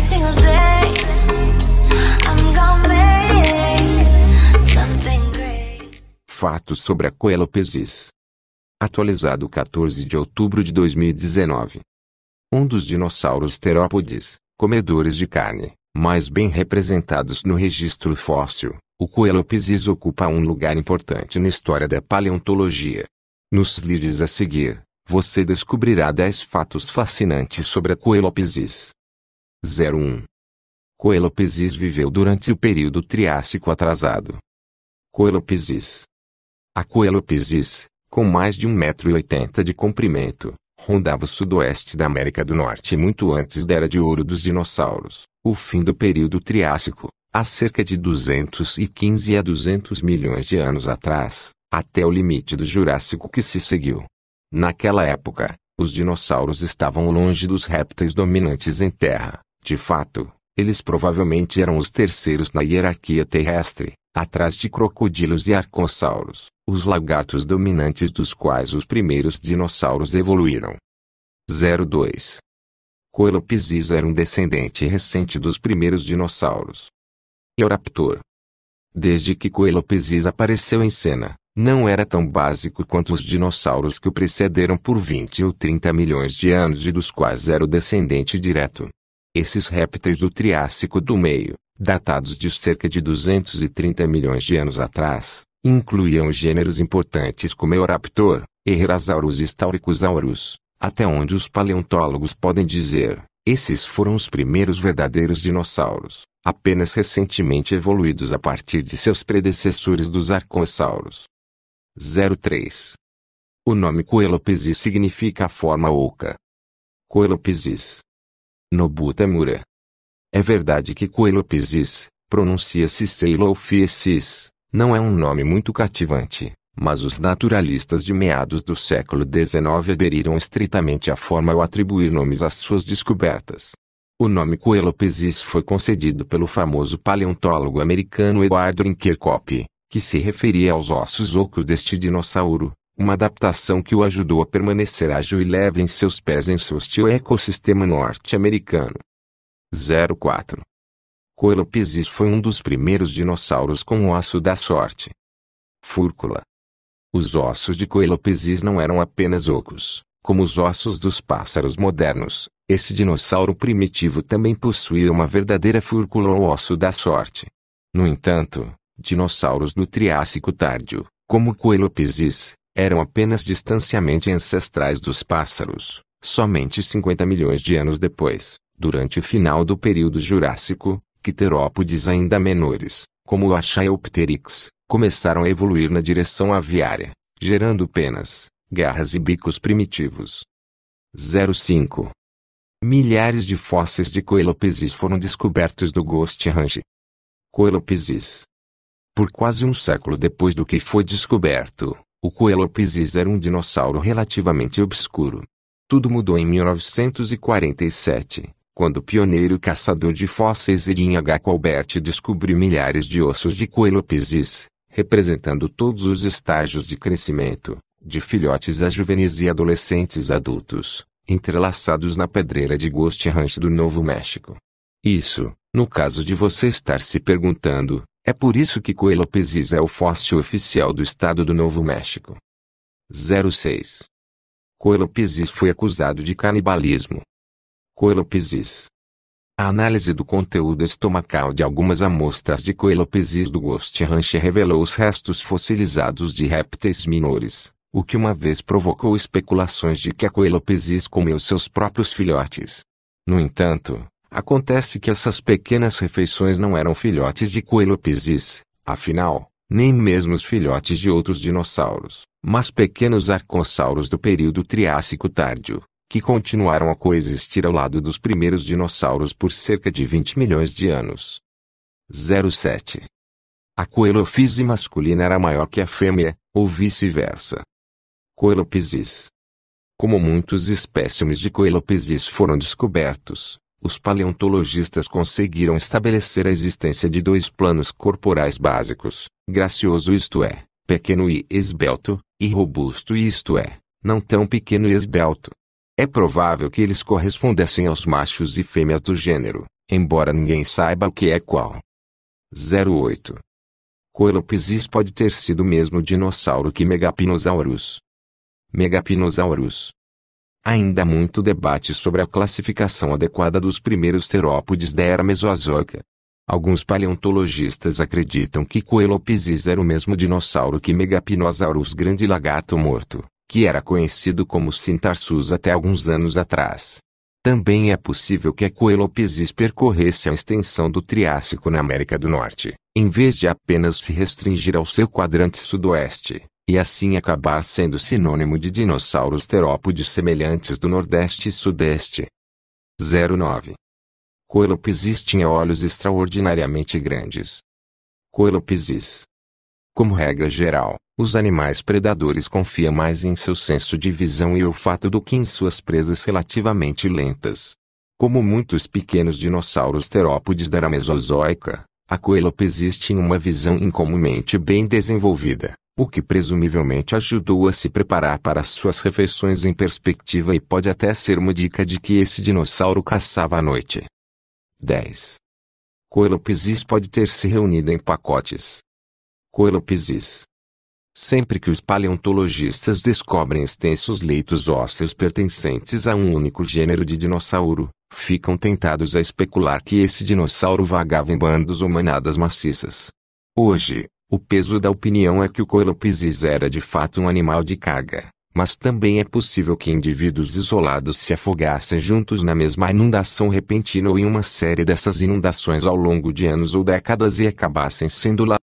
single day I'm gonna make something great. Fatos sobre a Coelophysis. Atualizado 14 de outubro de 2019. Um dos dinossauros terópodes, comedores de carne, mais bem representados no registro fóssil, o Coelophysis ocupa um lugar importante na história da paleontologia. Nos slides a seguir, você descobrirá 10 fatos fascinantes sobre a Coelophysis. 01. Coelophysis viveu durante o período Triássico atrasado. Coelophysis. A Coelophysis, com mais de 1,80 m de comprimento, rondava o sudoeste da América do Norte muito antes da Era de Ouro dos dinossauros, o fim do período Triássico, há cerca de 215 a 200 milhões de anos atrás, até o limite do Jurássico que se seguiu. Naquela época, os dinossauros estavam longe dos répteis dominantes em terra. De fato, eles provavelmente eram os terceiros na hierarquia terrestre, atrás de crocodilos e arcossauros, os lagartos dominantes dos quais os primeiros dinossauros evoluíram. 02. Coelophysis era um descendente recente dos primeiros dinossauros. Eoraptor. Desde que Coelophysis apareceu em cena, não era tão básico quanto os dinossauros que o precederam por 20 ou 30 milhões de anos e dos quais era o descendente direto. Esses répteis do Triássico do meio, datados de cerca de 230 milhões de anos atrás, incluíam gêneros importantes como Eoraptor, Herrerasaurus e Staurikosaurus, até onde os paleontólogos podem dizer, esses foram os primeiros verdadeiros dinossauros, apenas recentemente evoluídos a partir de seus predecessores dos arcossauros. 03. O nome Coelophysis significa a forma oca. Coelophysis. Nobutamura. É verdade que Coelophysis, pronuncia-se Coelophysis, não é um nome muito cativante, mas os naturalistas de meados do século XIX aderiram estritamente à forma ao atribuir nomes às suas descobertas. O nome Coelophysis foi concedido pelo famoso paleontólogo americano Edward Rinkerkop, que se referia aos ossos ocos deste dinossauro, uma adaptação que o ajudou a permanecer ágil e leve em seus pés em seu hostil ecossistema norte-americano. 04. Coelophysis foi um dos primeiros dinossauros com osso da sorte. Fúrcula. Os ossos de Coelophysis não eram apenas ocos, como os ossos dos pássaros modernos. Esse dinossauro primitivo também possuía uma verdadeira fúrcula ou osso da sorte. No entanto, dinossauros do Triássico Tárdio, como Coelophysis, eram apenas distanciamente ancestrais dos pássaros. Somente 50 milhões de anos depois, durante o final do período Jurássico, que terópodes ainda menores, como o Archaeopteryx, começaram a evoluir na direção aviária, gerando penas, garras e bicos primitivos. 05. Milhares de fósseis de Coelophysis foram descobertos no Ghost Range. Coelophysis. Por quase um século depois do que foi descoberto, o Coelophysis era um dinossauro relativamente obscuro. Tudo mudou em 1947, quando o pioneiro caçador de fósseis Edwin H. Colbert descobriu milhares de ossos de Coelophysis, representando todos os estágios de crescimento, de filhotes a juvenis e adolescentes adultos, entrelaçados na pedreira de Ghost Ranch do Novo México. Isso, no caso de você estar se perguntando, é por isso que Coelophysis é o fóssil oficial do estado do Novo México. 06. Coelophysis foi acusado de canibalismo. Coelophysis. A análise do conteúdo estomacal de algumas amostras de Coelophysis do Ghost Ranch revelou os restos fossilizados de répteis menores, o que uma vez provocou especulações de que a Coelophysis comeu seus próprios filhotes. No entanto, acontece que essas pequenas refeições não eram filhotes de Coelophysis, afinal, nem mesmo os filhotes de outros dinossauros, mas pequenos arcossauros do período Triássico Tárdio, que continuaram a coexistir ao lado dos primeiros dinossauros por cerca de 20 milhões de anos. 07. A Coelophysis masculina era maior que a fêmea, ou vice-versa. Coelophysis. Como muitos espécimes de Coelophysis foram descobertos, os paleontologistas conseguiram estabelecer a existência de dois planos corporais básicos, gracioso isto é, pequeno e esbelto, e robusto isto é, não tão pequeno e esbelto. É provável que eles correspondessem aos machos e fêmeas do gênero, embora ninguém saiba o que é qual. 08. Coelophysis pode ter sido o mesmo dinossauro que Megapinosaurus. Megapinosaurus. Ainda há muito debate sobre a classificação adequada dos primeiros terópodes da era Mesozoica. Alguns paleontologistas acreditam que Coelophysis era o mesmo dinossauro que Megapinosaurus, grande lagarto morto, que era conhecido como Cintarsus até alguns anos atrás. Também é possível que a Coelophysis percorresse a extensão do Triássico na América do Norte, em vez de apenas se restringir ao seu quadrante sudoeste, e assim acabar sendo sinônimo de dinossauros terópodes semelhantes do Nordeste e Sudeste. 09. Coelophysis tinha olhos extraordinariamente grandes. Coelophysis. Como regra geral, os animais predadores confiam mais em seu senso de visão e olfato do que em suas presas relativamente lentas. Como muitos pequenos dinossauros terópodes da era Mesozoica, a Coelophysis tinha uma visão incomumente bem desenvolvida, o que presumivelmente ajudou a se preparar para suas refeições em perspectiva e pode até ser uma dica de que esse dinossauro caçava à noite. 10. Coelophysis pode ter se reunido em pacotes. Coelophysis. Sempre que os paleontologistas descobrem extensos leitos ósseos pertencentes a um único gênero de dinossauro, ficam tentados a especular que esse dinossauro vagava em bandos ou manadas maciças. Hoje, o peso da opinião é que o Coelophysis era de fato um animal de carga, mas também é possível que indivíduos isolados se afogassem juntos na mesma inundação repentina ou em uma série dessas inundações ao longo de anos ou décadas e acabassem sendo lá.